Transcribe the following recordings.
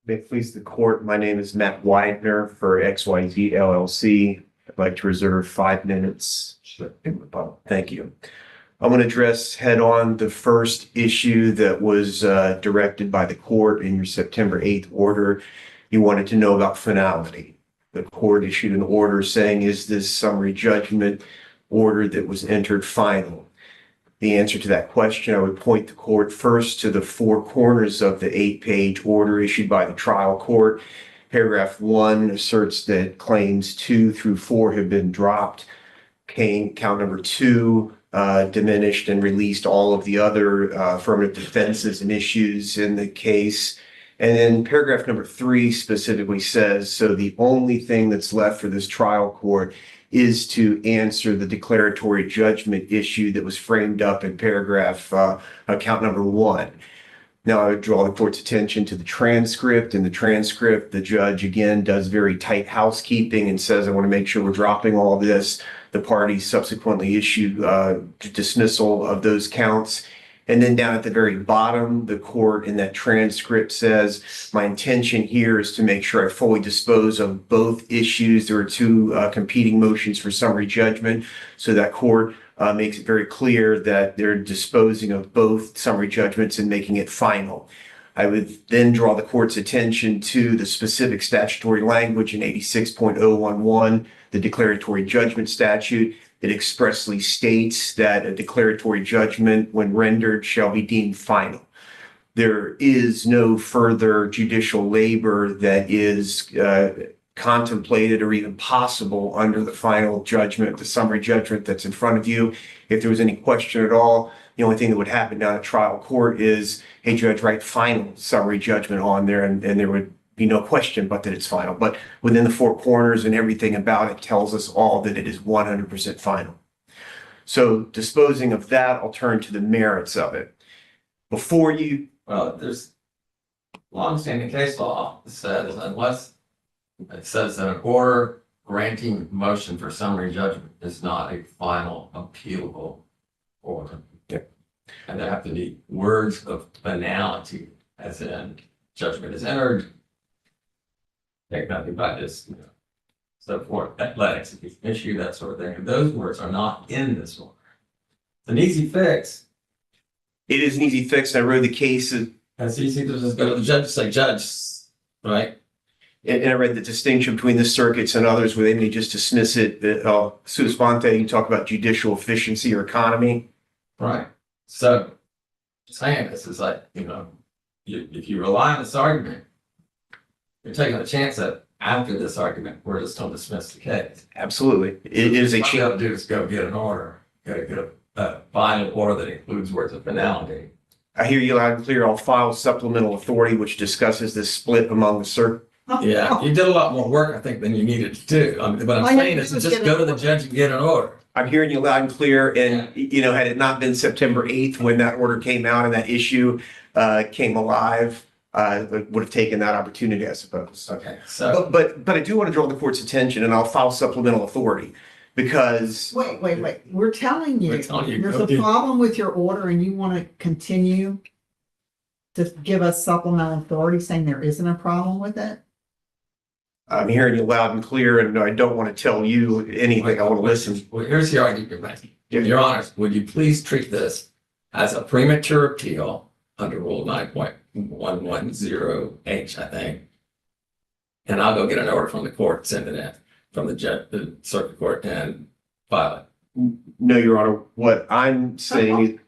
May it please the court, my name is Matt Weidner for XYZ LLC. I'd like to reserve 5 minutes. Thank you. I'm going to address head on the first issue that was directed by the court in your September 8th order. You wanted to know about finality. The court issued an order saying, is this summary judgment order that was entered final? The answer to that question, I would point the court first to the 4 corners of the 8-page order issued by the trial court. Paragraph 1 asserts that claims 2 through 4 have been dropped. Count number 2 diminished and released all of the other affirmative defenses and issues in the case. And then paragraph number 3 specifically says, so the only thing that's left for this trial court is to answer the declaratory judgment issue that was framed up in paragraph count number 1. Now I would draw the court's attention to the transcript. In the transcript, the judge again does very tight housekeeping and says, I want to make sure we're dropping all of this. The parties subsequently issued dismissal of those counts. And then down at the very bottom, the court in that transcript says, my intention here is to make sure I fully dispose of both issues. There are 2 competing motions for summary judgment. So that court makes it very clear that they're disposing of both summary judgments and making it final. I would then draw the court's attention to the specific statutory language in 86.011, the declaratory judgment statute. It expressly states that a declaratory judgment, when rendered, shall be deemed final. There is no further judicial labor that is contemplated or even possible under the final judgment, the summary judgment that's in front of you. If there was any question at all, the only thing that would happen down at trial court is, hey, judge, write final summary judgment on there, and there would be no question but that it's final. But within the 4 corners and everything about it tells us all that it is 100% final. So disposing of that, I'll turn to the merits of it. Before you... Well, there's long-standing case law that says unless it says that an order granting motion for summary judgment is not a final appealable order. Yep. And there have to be words of finality, as in judgment is entered, take nothing by this, so forth, athletics issue, that sort of thing. And those words are not in this order. It's an easy fix. It is an easy fix. I read the case. It's easy to just go to the judge and say, judge, right? And I read the distinction between the circuits and others where they may just dismiss it. Sua sponte, you talk about judicial efficiency or economy. Right. So saying this is like, if you rely on this argument, you're taking a chance that after this argument, we're just going to dismiss the case. Absolutely. It is a chance. What you got to do is go get an order. You got to get a final order that includes words of finality. I hear you loud and clear. I'll file supplemental authority, which discusses this split among the circuits. Yeah, you did a lot more work, I think, than you needed to do. What I'm saying is just go to the judge and get an order. I'm hearing you loud and clear. And, had it not been September 8th when that order came out and that issue came alive, I would have taken that opportunity, I suppose. Okay. So, but I do want to draw the court's attention, and I'll file supplemental authority because. Wait. We're telling you there's a problem with your order and you want to continue to give us supplemental authority saying there isn't a problem with it? I'm hearing you loud and clear, and I don't want to tell you anything. I want to listen. Well, here's the argument you're making. Your Honor, would you please treat this as a premature appeal under Rule 9.110H, I think. And I'll go get an order from the court, send it in from the circuit court and file it. No, Your Honor. What I'm saying.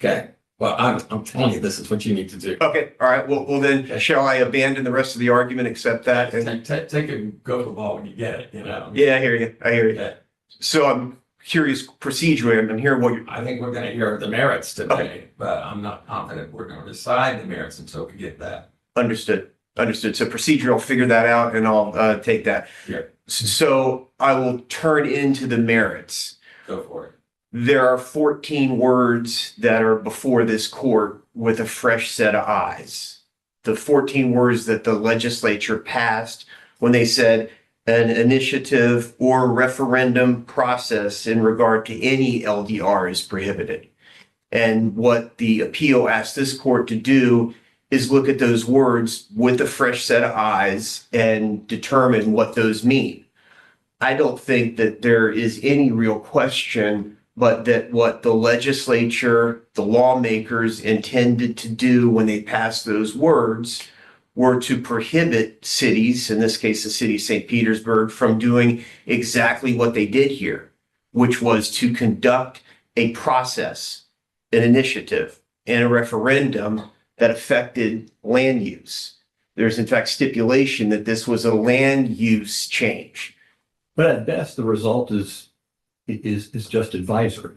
Okay. Well, I'm telling you, this is what you need to do. Okay. All right. Well, then shall I abandon the rest of the argument, accept that? And take a go for the ball when you get it, Yeah, I hear you. Okay. So I'm curious procedurally. I'm hearing what you're. I think we're going to hear the merits today, but I'm not confident we're going to decide the merits until we get that. Understood. So procedure, I'll figure that out and I'll take that. Yeah. So I will turn into the merits. Go for it. There are 14 words that are before this court with a fresh set of eyes. The 14 words that the legislature passed when they said an initiative or referendum process in regard to any LDR is prohibited. And what the appeal asked this court to do is look at those words with a fresh set of eyes and determine what those mean. I don't think that there is any real question, but that what the legislature, the lawmakers intended to do when they passed those words were to prohibit cities, in this case, the city of St. Petersburg, from doing exactly what they did here, which was to conduct a process, an initiative, and a referendum that affected land use. There's in fact stipulation that this was a land use change. But at best, the result is just advisory.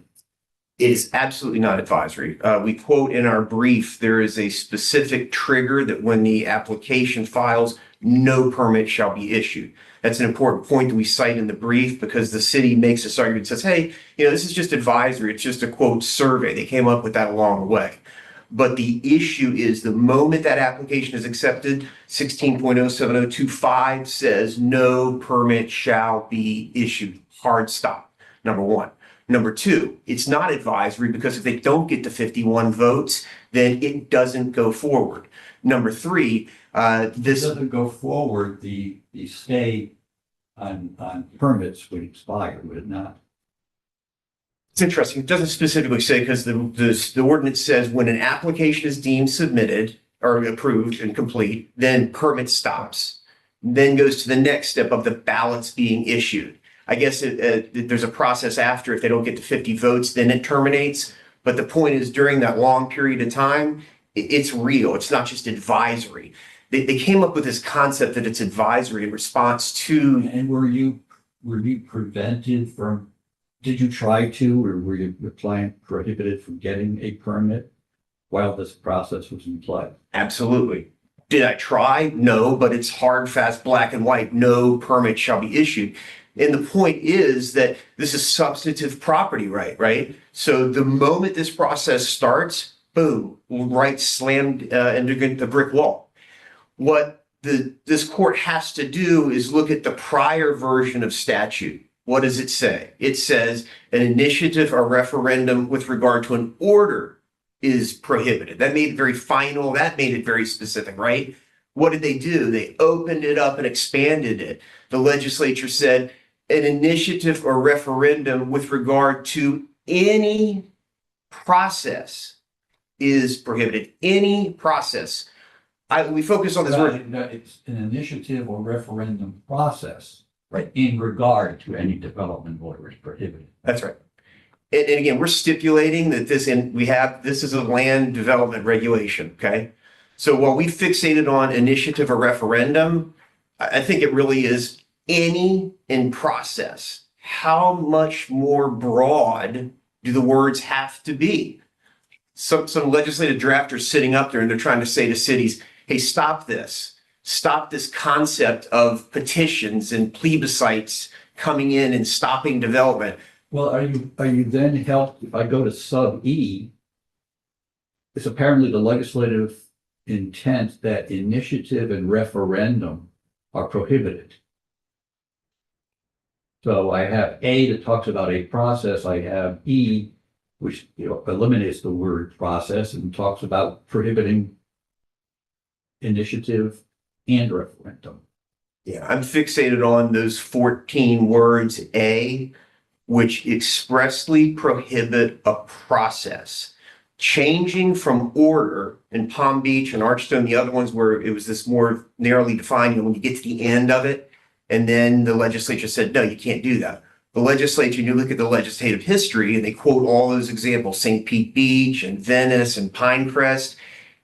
It is absolutely not advisory. We quote in our brief, there is a specific trigger that when the application files, no permit shall be issued. That's an important point that we cite in the brief because the city makes this argument, says, hey, this is just advisory. It's just a quote survey. They came up with that along the way. But the issue is the moment that application is accepted, 16.07025 says no permit shall be issued. Hard stop, number one. Number two, it's not advisory because if they don't get to 51 votes, then it doesn't go forward. Number three, this doesn't go forward, the stay on permits would expire, would it not? It's interesting. It doesn't specifically say because the ordinance says when an application is deemed submitted or approved and complete, then permit stops, then goes to the next step of the ballots being issued. I guess there's a process after if they don't get to 50 votes, then it terminates. But the point is during that long period of time, it's real. It's not just advisory. They came up with this concept that it's advisory in response to. And were you prevented from? Did you try to, or were your client prohibited from getting a permit while this process was in play? Absolutely. Did I try? No, but it's hard, fast, black and white. No permit shall be issued. And the point is that this is substantive property right? So the moment this process starts, boom, right slammed into the brick wall. What this court has to do is look at the prior version of statute. What does it say? It says an initiative or referendum with regard to an order is prohibited. That made it very final. That made it very specific, right? What did they do? They opened it up and expanded it. The legislature said an initiative or referendum with regard to any process is prohibited. Any process. We focus on this word. No, it's an initiative or referendum process. Right. In regard to any development order is prohibited. That's right. And again, we're stipulating that this is a land development regulation. Okay. So while we fixated on initiative or referendum, I think it really is any in process. How much more broad do the words have to be? Some legislative drafters sitting up there and they're trying to say to cities, hey, stop this. Stop this concept of petitions and plebiscites coming in and stopping development. Well, are you then helped if I go to sub E? It's apparently the legislative intent that initiative and referendum are prohibited. So I have A that talks about a process. I have E, which eliminates the word process and talks about prohibiting initiative and referendum. Yeah, I'm fixated on those 14 words, A, which expressly prohibit a process. Changing from order in Palm Beach and Archstone, the other ones where it was this more narrowly defined, when you get to the end of it, and then the legislature said, no, you can't do that. The legislature, you look at the legislative history and they quote all those examples, St. Pete Beach and Venice and Pinecrest.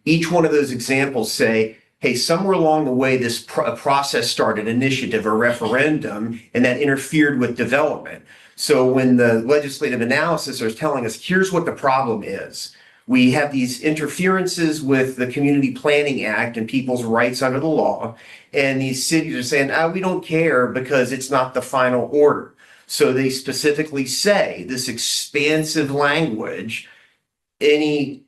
Each one of those examples say, hey, somewhere along the way, this process started, initiative or referendum, and that interfered with development. So when the legislative analysis is telling us, here's what the problem is. We have these interferences with the Community Planning Act and people's rights under the law. And these cities are saying, we don't care because it's not the final order. So they specifically say this expansive language, any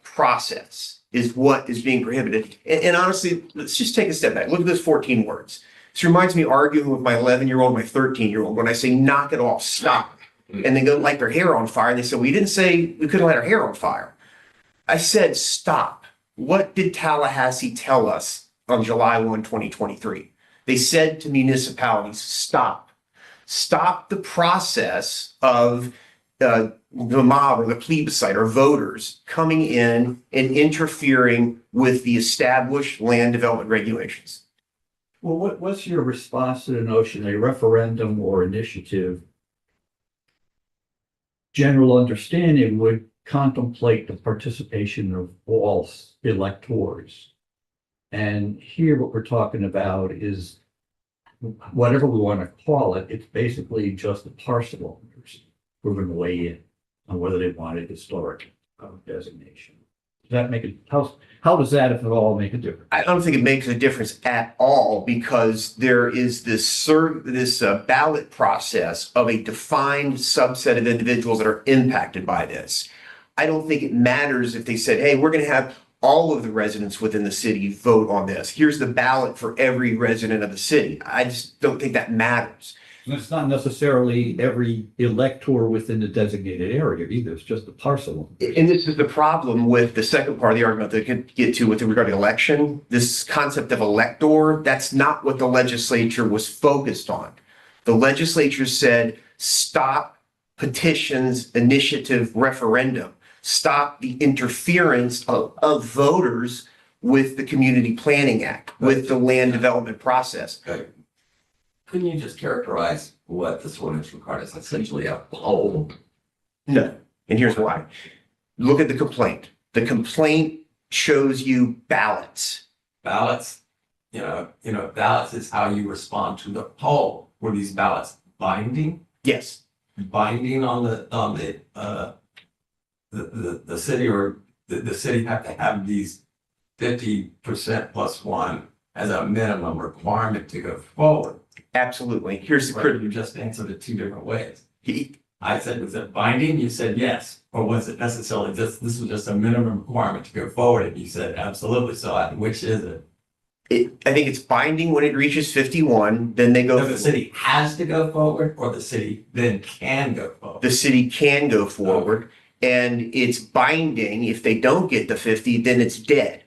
process is what is being prohibited. And honestly, let's just take a step back. Look at those 14 words. This reminds me of arguing with my 11-year-old, my 13-year-old, when I say, knock it off, stop. And they go light their hair on fire. And they said, we didn't say we couldn't light our hair on fire. I said, stop. What did Tallahassee tell us on July 1, 2023? They said to municipalities, stop the process of the mob or the plebiscite or voters coming in and interfering with the established land development regulations. Well, what's your response to the notion a referendum or initiative general understanding would contemplate the participation of all electors? And here what we're talking about is whatever we want to call it, it's basically just the parcel owners who are going to weigh in on whether they want a historic designation. Does that make it, how does that, if at all, make a difference? I don't think it makes a difference at all because there is this ballot process of a defined subset of individuals that are impacted by this. I don't think it matters if they said, hey, we're going to have all of the residents within the city vote on this. Here's the ballot for every resident of the city. I just don't think that matters. And it's not necessarily every elector within the designated area either. It's just the parcel. And this is the problem with the second part of the argument that I could get to with regard to election. This concept of elector, that's not what the legislature was focused on. The legislature said, stop petitions, initiative, referendum. Stop the interference of voters with the Community Planning Act, with the land development process. Okay. Couldn't you just characterize what this ordinance requires? Essentially a poll. No, and here's why. Look at the complaint. The complaint shows you ballots. Ballots, ballots is how you respond to the poll. Were these ballots binding? Yes, Binding on the city, or the city have to have these 50% plus one as a minimum requirement to go forward. absolutely. Here's the But critical. you just answered it two different ways. I said, was it binding? You said yes. Or was it necessarily this was just a minimum requirement to go forward? And you said absolutely. So which is it? I think it's binding when it reaches 51, then they go. So the city has to go forward, or the city then can go forward? The city can go forward, and it's binding. If they don't get the 50, then it's dead.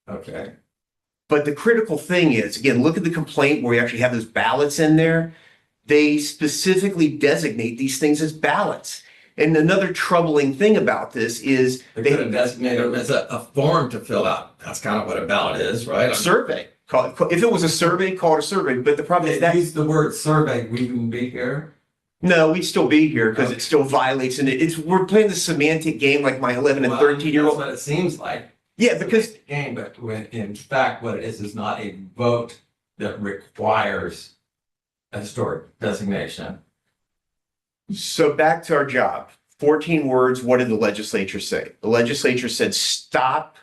Okay. But the critical thing is, again, look at the complaint where we actually have those ballots in there. They specifically designate these things as ballots. And another troubling thing about this is They could have designated them as a form to fill out. That's kind of what a ballot is, right? survey. If it was a survey, call it a survey. But the problem is If that they use the word survey, we wouldn't be here. no, we'd still be here because it still violates. And we're playing the semantic game like my 11 and 13-year-old. That's what it seems like. Yeah, because It's a game, but when in fact, what it is not a vote that requires a historic designation. so back to our job. 14 words. What did the legislature say? The legislature said, stop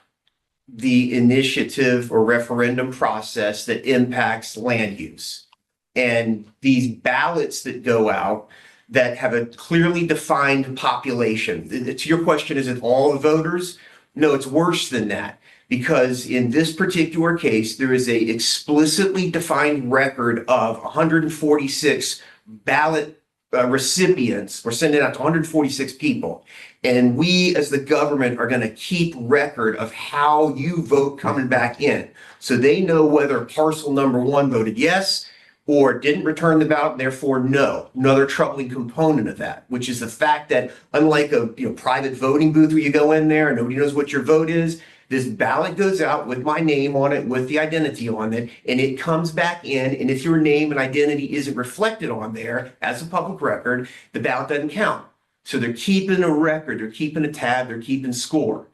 the initiative or referendum process that impacts land use. And these ballots that go out that have a clearly defined population. To your question, is it all the voters? No, it's worse than that. Because in this particular case, there is a explicitly defined record of 146 ballot recipients. We're sending out to 146 people. And we as the government are going to keep record of how you vote coming back in. So they know whether parcel number 1 voted yes or didn't return the ballot, and therefore no. Another troubling component of that, which is the fact that unlike a private voting booth where you go in there and nobody knows what your vote is, this ballot goes out with my name on it, with the identity on it, and it comes back in. And if your name and identity isn't reflected on there as a public record, the ballot doesn't count. So they're keeping a record, they're keeping a tab, they're keeping score.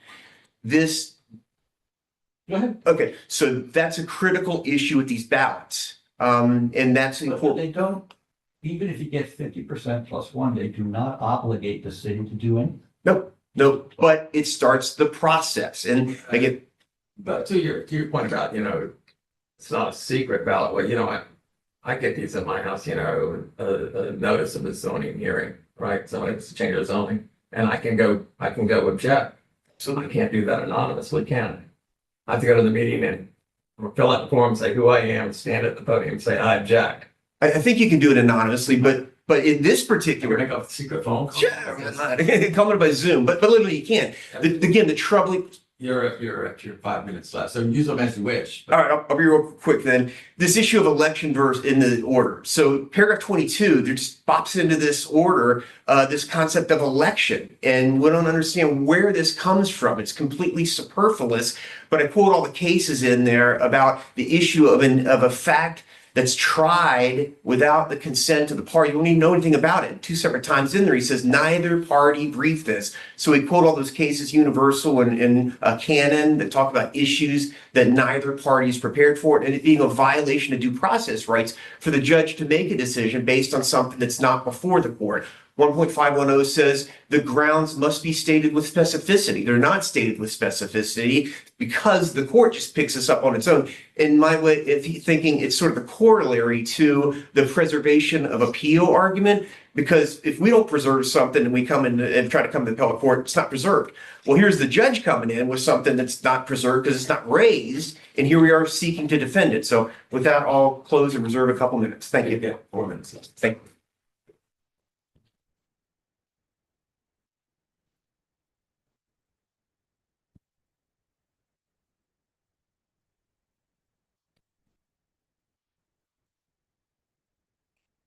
This, Go ahead. okay, so that's a critical issue with these ballots. And that's But important. they don't, even if you get 50% plus one, they do not obligate the city to do anything. No, but it starts the process. And again, But to your point about, it's not a secret ballot. Well, I get these at my house, a notice of a zoning hearing, right? Somebody wants to change their zoning, and I can go object. So I can't do that anonymously, can I? I have to go to the meeting and fill out the form, say who I am, stand at the podium, and say I object. I think you can do it anonymously, but in this We're particular, gonna go secret phone call. sure, coming by Zoom, but literally you can't. Again, the troubling, You're at your 5 minutes left, so use them as you wish. All right, I'll be real quick then. This issue of election verse in the order. So paragraph 22, there just pops into this order, this concept of election. And we don't understand where this comes from. It's completely superfluous, but I quote all the cases in there about the issue of a fact that's tried without the consent of the party. You don't even know anything about it. 2 separate times in there, he says, neither party briefed this. So we quote all those cases, Universal and Canon, that talk about issues that neither party is prepared for, and it being a violation of due process rights for the judge to make a decision based on something that's not before the court. 1.510 says the grounds must be stated with specificity. They're not stated with specificity because the court just picks this up on its own. In my way of thinking, it's sort of a corollary to the preservation of appeal argument, because if we don't preserve something and we come in and try to come to the appellate court, it's not preserved. Well, here's the judge coming in with something that's not preserved because it's not raised, and here we are seeking to defend it. So with that, I'll close and reserve a couple minutes. Thank you. Yeah, 4 minutes left. Thank you.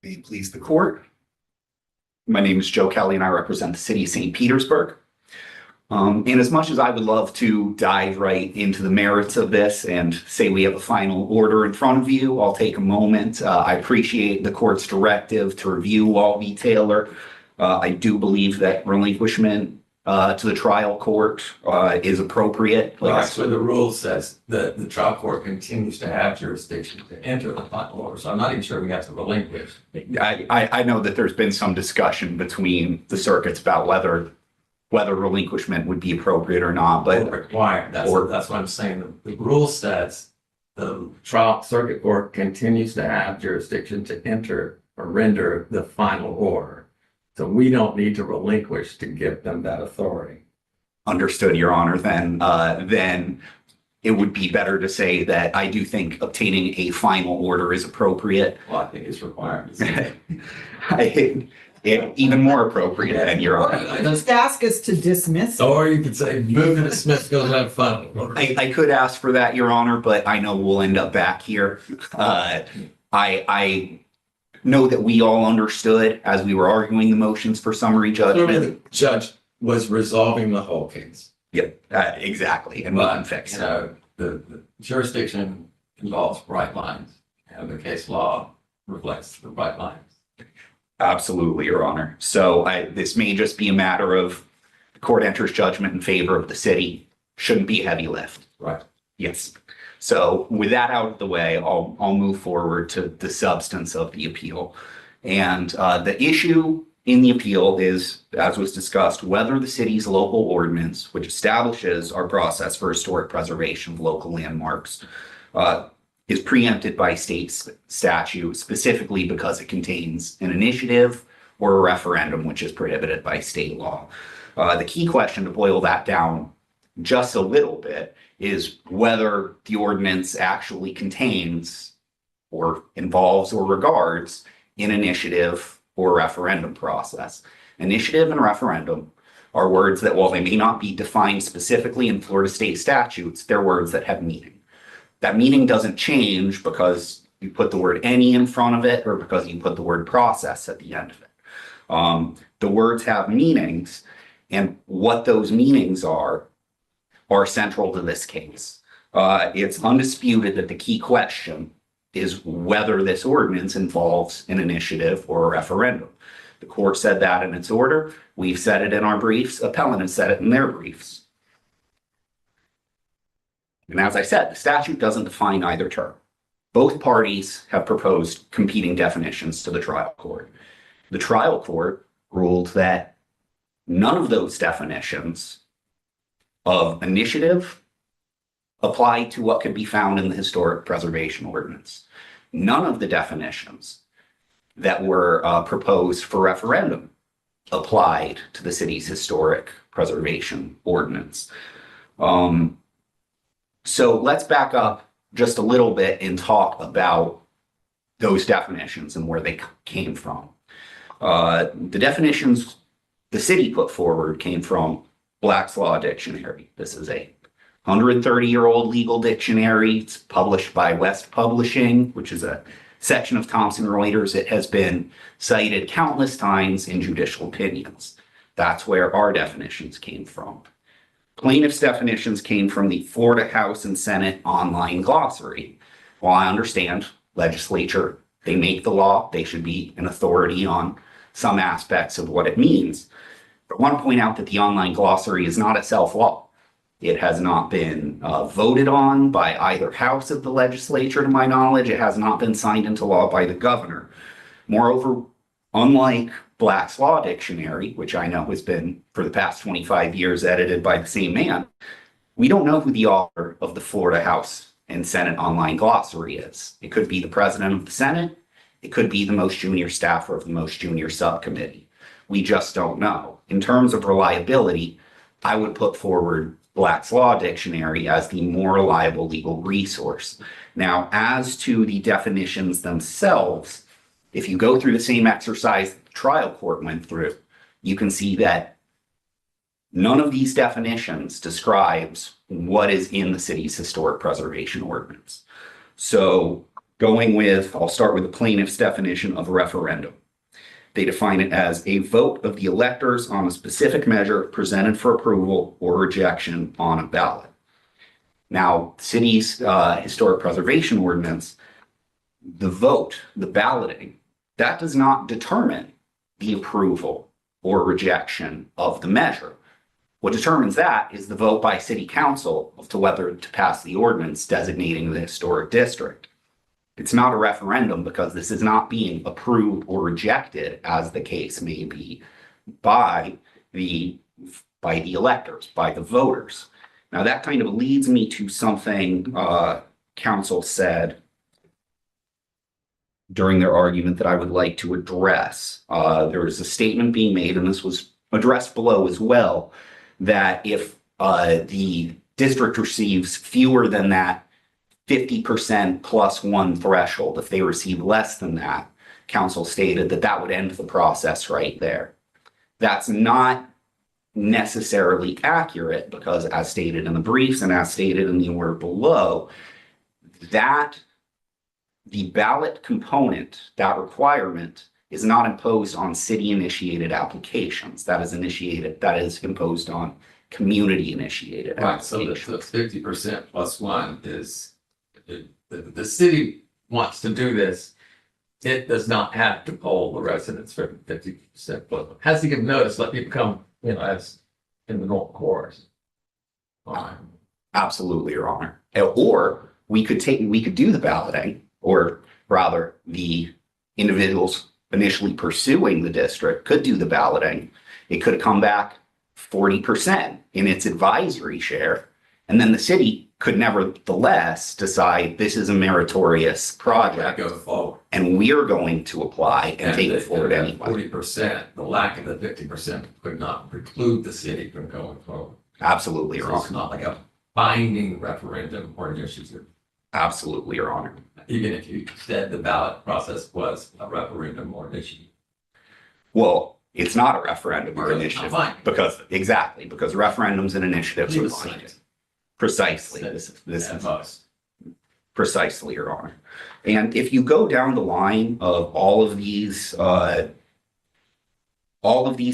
May it please the court. My name is Joe Kelly and I represent the city of St. Petersburg. And as much as I would love to dive right into the merits of this and say we have a final order in front of you, I'll take a moment. I appreciate the court's directive to review Walby Taylor. I do believe that relinquishment to the trial court is appropriate. Well, that's what the rule says, that the trial court continues to have jurisdiction to enter the final order. So I'm not even sure we have to relinquish. I know that there's been some discussion between the circuits about whether relinquishment would be appropriate or not, but required. That's what I'm saying. The rule says the trial circuit court continues to have jurisdiction to enter or render the final order. So we don't need to relinquish to give them that authority. Understood, Your Honor. Then it would be better to say that I do think obtaining a final order is appropriate. Well, I think it's required. Even more appropriate than Your Honor. Just ask us to dismiss it. Or you could say move to dismiss, go to that final order. I could ask for that, Your Honor, but I know we'll end up back here. I know that we all understood as we were arguing the motions for summary judgment. The judge was resolving the whole case. Yep, exactly, and we can fix it. The jurisdiction involves bright lines, and the case law reflects the bright lines. Absolutely, Your Honor. So this may just be a matter of the court enters judgment in favor of the city. Shouldn't be a heavy lift. Right. Yes. So with that out of the way, I'll move forward to the substance of the appeal. And the issue in the appeal is, as was discussed, whether the city's local ordinance, which establishes our process for historic preservation of local landmarks, is preempted by state statute, specifically because it contains an initiative or a referendum, which is prohibited by state law. The key question, to boil that down just a little bit, is whether the ordinance actually contains or involves or regards an initiative or referendum process. Initiative and referendum are words that, while they may not be defined specifically in Florida state statutes, they're words that have meaning. That meaning doesn't change because you put the word any in front of it or because you put the word process at the end of it. The words have meanings, and what those meanings are central to this case. It's undisputed that the key question is whether this ordinance involves an initiative or a referendum. The court said that in its order. We've said it in our briefs. Appellant has said it in their briefs. And as I said, the statute doesn't define either term. Both parties have proposed competing definitions to the trial court. The trial court ruled that none of those definitions of initiative apply to what could be found in the historic preservation ordinance. None of the definitions that were proposed for referendum applied to the city's historic preservation ordinance. So let's back up just a little bit and talk about those definitions and where they came from. The definitions the city put forward came from Black's Law Dictionary. This is a 130-year-old legal dictionary. It's published by West Publishing, which is a section of Thomson Reuters. It has been cited countless times in judicial opinions. That's where our definitions came from. Plaintiff's definitions came from the Florida House and Senate online glossary. While I understand legislature, they make the law, they should be an authority on some aspects of what it means. But I want to point out that the online glossary is not a self-law. It has not been voted on by either house of the legislature, to my knowledge. It has not been signed into law by the governor. Moreover, unlike Black's Law Dictionary, which I know has been for the past 25 years edited by the same man, we don't know who the author of the Florida House and Senate online glossary is. It could be the president of the Senate. It could be the most junior staffer of the most junior subcommittee. We just don't know. In terms of reliability, I would put forward Black's Law Dictionary as the more reliable legal resource. Now, as to the definitions themselves, if you go through the same exercise the trial court went through, you can see that none of these definitions describes what is in the city's historic preservation ordinance. So I'll start with the plaintiff's definition of a referendum. They define it as a vote of the electors on a specific measure presented for approval or rejection on a ballot. Now, the city's historic preservation ordinance, the vote, the balloting, that does not determine the approval or rejection of the measure. What determines that is the vote by city council as to whether to pass the ordinance designating the historic district. It's not a referendum because this is not being approved or rejected, as the case may be, by the electors, by the voters. Now that kind of leads me to something council said during their argument that I would like to address. There was a statement being made, and this was addressed below as well, that if the district receives fewer than that 50% plus one threshold, if they receive less than that, council stated that that would end the process right there. That's not necessarily accurate because, as stated in the briefs and as stated in the order below, that the ballot component, that requirement, is not imposed on city-initiated applications. That is imposed on community-initiated applications. So the 50% plus one is, the city wants to do this. It does not have to poll the residents for 50% plus. Has to give notice, let people come, as in the normal course. Absolutely, Your Honor. Or we could do the balloting, or rather the individuals initially pursuing the district could do the balloting. It could come back 40% in its advisory share, and then the city could nevertheless decide this is a meritorious project Go forward. and we're going to apply and take it forward anyway. 40%, the lack of the 50% could not preclude the city from going forward. Absolutely, Your So it's Honor. not like a binding referendum or initiative. Absolutely, Your Honor. Even if you said the ballot process was a referendum or initiative. Well, it's not a referendum or Really? initiative Fine. because referendums and initiatives are Legal binding. science. Precisely. At This is most. precisely, Your Honor. And if you go down the line of all of these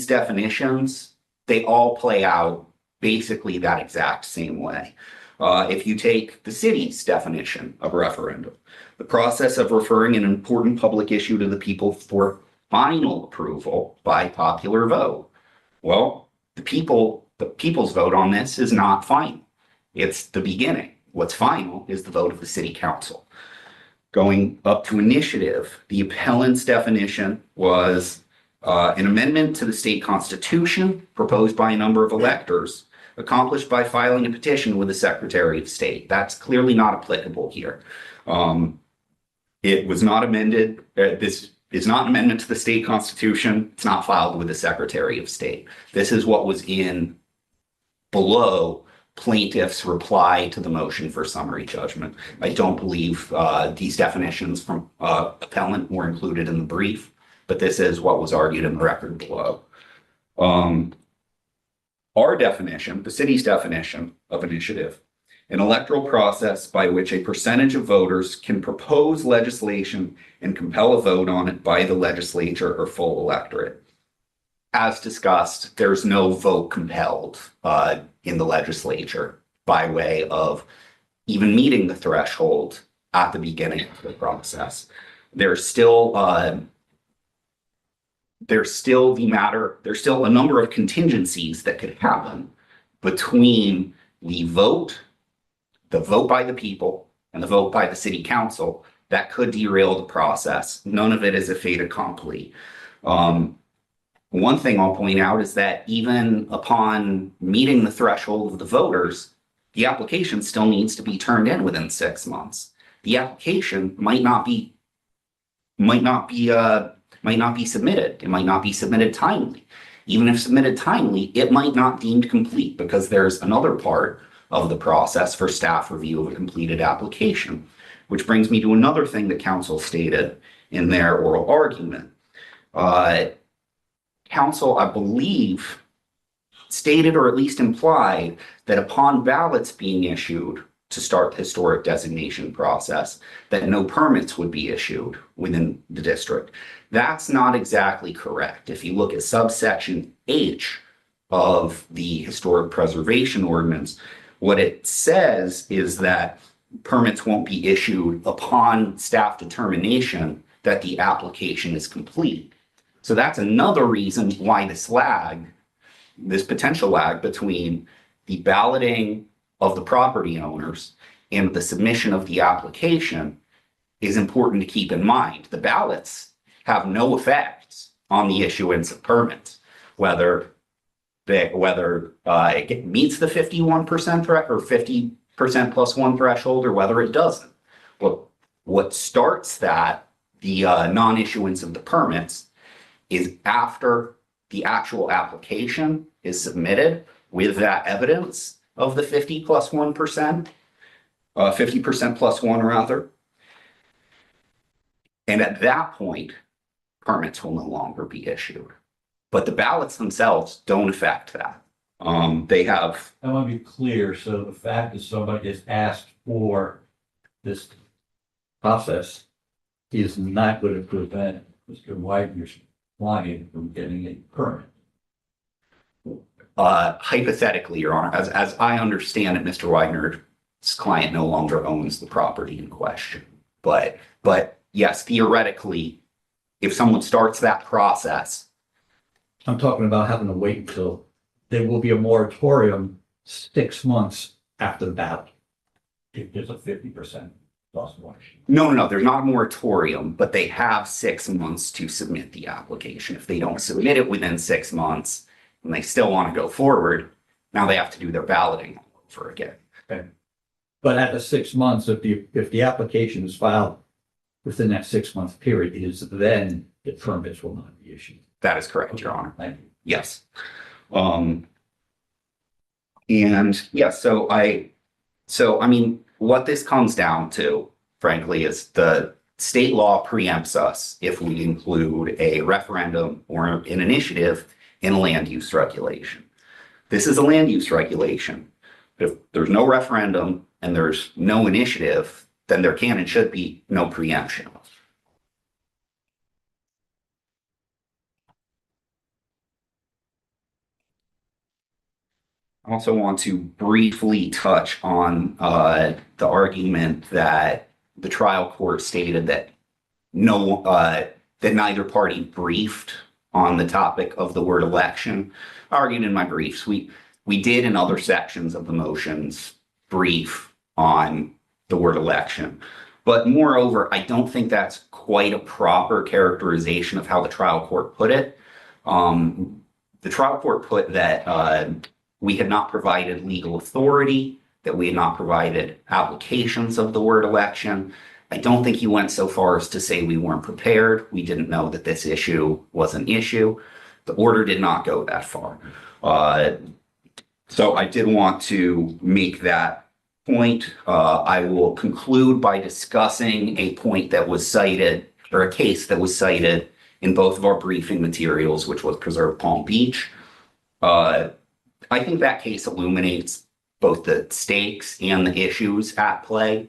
definitions, they all play out basically that exact same way. If you take the city's definition of a referendum, the process of referring an important public issue to the people for final approval by popular vote. Well, the people's vote on this is not final. It's the beginning. What's final is the vote of the city council. Going up to initiative, the appellant's definition was an amendment to the state constitution proposed by a number of electors, accomplished by filing a petition with the Secretary of State. That's clearly not applicable here. It was not amended. This is not an amendment to the state constitution. It's not filed with the Secretary of State. This is what was in below plaintiff's reply to the motion for summary judgment. I don't believe these definitions from appellant were included in the brief, but this is what was argued in the record below. Our definition, the city's definition of initiative, an electoral process by which a percentage of voters can propose legislation and compel a vote on it by the legislature or full electorate. As discussed, there's no vote compelled in the legislature by way of even meeting the threshold at the beginning of the process. There's still a number of contingencies that could happen between the vote by the people, and the vote by the city council that could derail the process. None of it is a fait accompli. One thing I'll point out is that even upon meeting the threshold of the voters, the application still needs to be turned in within 6 months. The application might not be submitted. It might not be submitted timely. Even if submitted timely, it might not deemed complete because there's another part of the process for staff review of a completed application, which brings me to another thing that council stated in their oral argument. Council, I believe, stated or at least implied that upon ballots being issued to start the historic designation process, that no permits would be issued within the district. That's not exactly correct. If you look at subsection H of the historic preservation ordinance, what it says is that permits won't be issued upon staff determination that the application is complete. So that's another reason why this potential lag between the balloting of the property owners and the submission of the application is important to keep in mind. The ballots have no effect on the issuance of permits, whether it meets the 51% or 50% plus one threshold or whether it doesn't. What starts the non-issuance of the permits is after the actual application is submitted with that evidence of the 50% plus one rather. And at that point, permits will no longer be issued. But the ballots themselves don't affect that. They have. I want to be clear. So the fact that somebody is asked for this process is not going to prevent Mr. Weidner's client from getting a permit. Hypothetically, Your Honor, as I understand it, Mr. Weidner's client no longer owns the property in question. But yes, theoretically, if someone starts that process. I'm talking about having to wait until there will be a moratorium 6 months after the ballot. If there's a 50% plus one. No, there's not a moratorium, but they have 6 months to submit the application. If they don't submit it within 6 months and they still want to go forward, now they have to do their balloting all over again. Okay. But at the 6 months, if the application is filed within that 6 month period, it is then the permits will not be issued. That is correct, Your Honor. Thank you. Yes. And yeah, so I mean, what this comes down to, frankly, is the state law preempts us if we include a referendum or an initiative in a land use regulation. This is a land use regulation. If there's no referendum and there's no initiative, then there can and should be no preemption. I also want to briefly touch on the argument that the trial court stated that that neither party briefed on the topic of the word election. I argued in my briefs. We did in other sections of the motions brief on the word election. But moreover, I don't think that's quite a proper characterization of how the trial court put it. The trial court put that we had not provided legal authority, that we had not provided applications of the word election. I don't think he went so far as to say we weren't prepared. We didn't know that this issue was an issue. The order did not go that far. So I did want to make that point. I will conclude by discussing a point that was cited, or a case that was cited in both of our briefing materials, which was Preserve Palm Beach. I think that case illuminates both the stakes and the issues at play.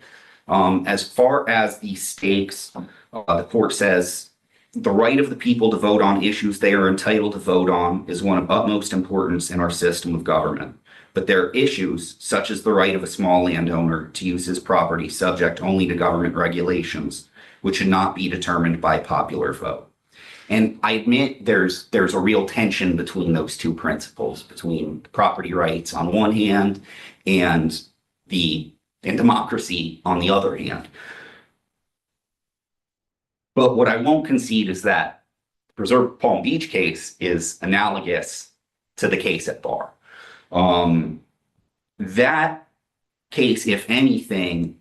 As far as the stakes, the court says the right of the people to vote on issues they are entitled to vote on is one of utmost importance in our system of government. But there are issues, such as the right of a small landowner to use his property subject only to government regulations, which should not be determined by popular vote. And I admit there's a real tension between those two principles, between property rights on one hand and democracy on the other hand. But what I won't concede is that the Preserve Palm Beach case is analogous to the case at bar. That case, if anything,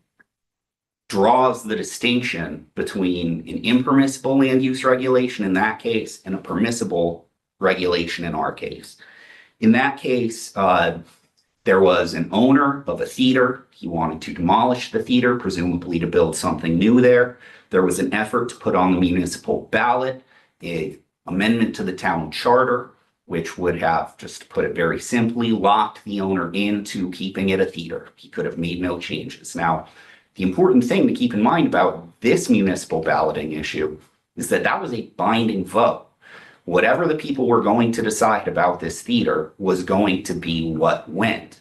draws the distinction between an impermissible land use regulation in that case and a permissible regulation in our case. In that case, there was an owner of a theater. He wanted to demolish the theater, presumably to build something new there. There was an effort to put on the municipal ballot an amendment to the town charter, which would have, just to put it very simply, locked the owner into keeping it a theater. He could have made no changes. Now, the important thing to keep in mind about this municipal balloting issue is that that was a binding vote. Whatever the people were going to decide about this theater was going to be what went.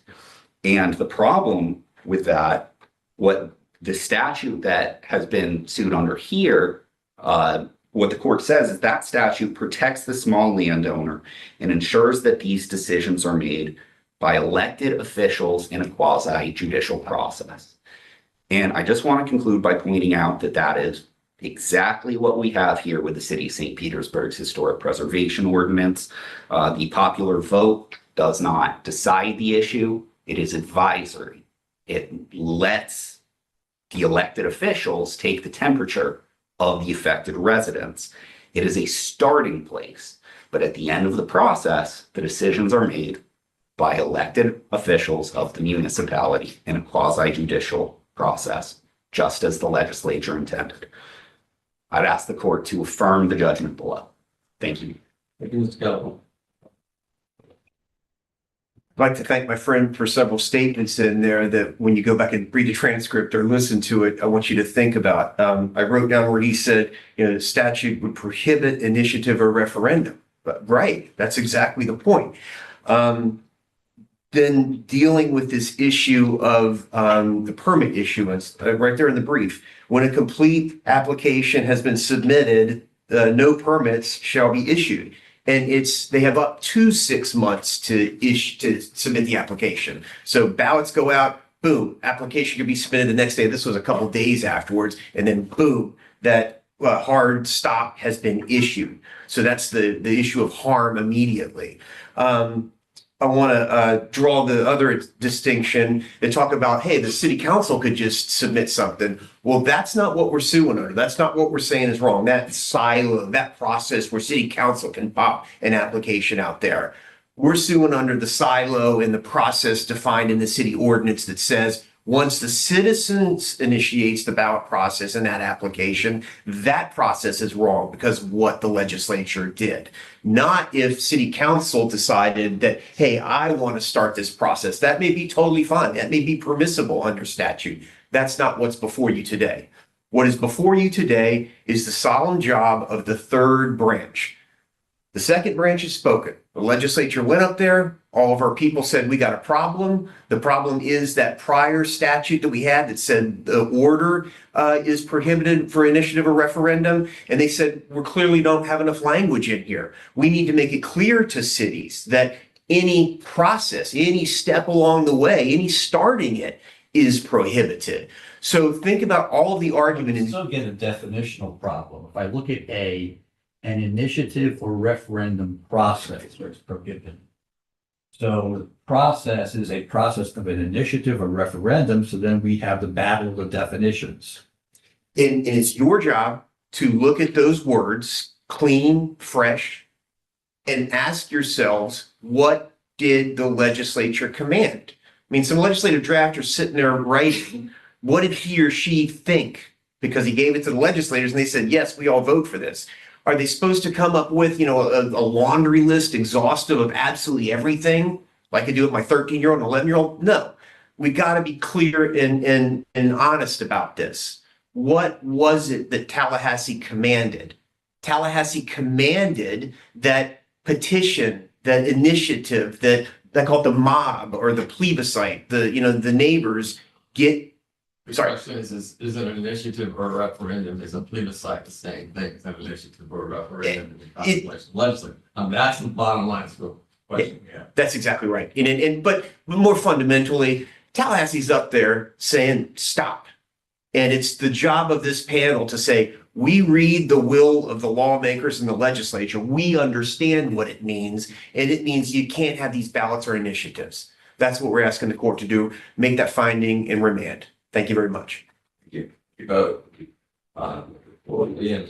And the problem with that, what the statute that has been sued under here, what the court says is that statute protects the small landowner and ensures that these decisions are made by elected officials in a quasi-judicial process. And I just want to conclude by pointing out that that is exactly what we have here with the City of St. Petersburg's Historic Preservation Ordinance. The popular vote does not decide the issue. It is advisory. It lets the elected officials take the temperature of the affected residents. It is a starting place, but at the end of the process, the decisions are made by elected officials of the municipality in a quasi-judicial process, just as the legislature intended. I'd ask the court to affirm the judgment below. Thank you. Thank you, Mr. Gelb. I'd like to thank my friend for several statements in there that when you go back and read the transcript or listen to it, I want you to think about. I wrote down where he said, the statute would prohibit initiative or referendum. But right, that's exactly the point. Then dealing with this issue of the permit issuance, right there in the brief, when a complete application has been submitted, no permits shall be issued. And they have up to 6 months to submit the application. So ballots go out, boom, application could be submitted the next day. This was a couple days afterwards, and then boom, that hard stop has been issued. So that's the issue of harm immediately. I want to draw the other distinction and talk about, hey, the city council could just submit something. Well, that's not what we're suing under. That's not what we're saying is wrong. That silo, that process where city council can pop an application out there. We're suing under the silo and the process defined in the city ordinance that says once the citizens initiates the ballot process in that application, that process is wrong because of what the legislature did. Not if city council decided that, hey, I want to start this process. That may be totally fine. That may be permissible under statute. That's not what's before you today. What is before you today is the solemn job of the third branch. The second branch has spoken. The legislature went up there. All of our people said, we got a problem. The problem is that prior statute that we had that said the order is prohibited for initiative or referendum. And they said, we clearly don't have enough language in here. We need to make it clear to cities that any process, any step along the way, any starting it is prohibited. So think about all of the argument. You still get a definitional problem. If I look at an initiative or referendum process where it's prohibited. So the process is a process of an initiative or referendum. So then we have the battle of the definitions. And it's your job to look at those words, clean, fresh, and ask yourselves, what did the legislature command? I mean, some legislative drafters sitting there writing, what did he or she think? Because he gave it to the legislators and they said, yes, we all vote for this. Are they supposed to come up with, a laundry list exhaustive of absolutely everything like I do with my 13-year-old and 11-year-old? No. we got to be clear and honest about this. What was it that Tallahassee commanded? Tallahassee commanded that petition, that initiative, that they call it the mob or the plebiscite, the neighbors get. The Sorry. question is it an initiative or a referendum? Is a plebiscite the same thing as an initiative or a referendum? Legislature. That's the bottom line to the question. Yeah. That's exactly right. But more fundamentally, Tallahassee's up there saying, stop. And it's the job of this panel to say, we read the will of the lawmakers in the legislature. We understand what it means. And it means you can't have these ballots or initiatives. That's what we're asking the court to do, make that finding and remand. Thank you very much. You vote. Will be in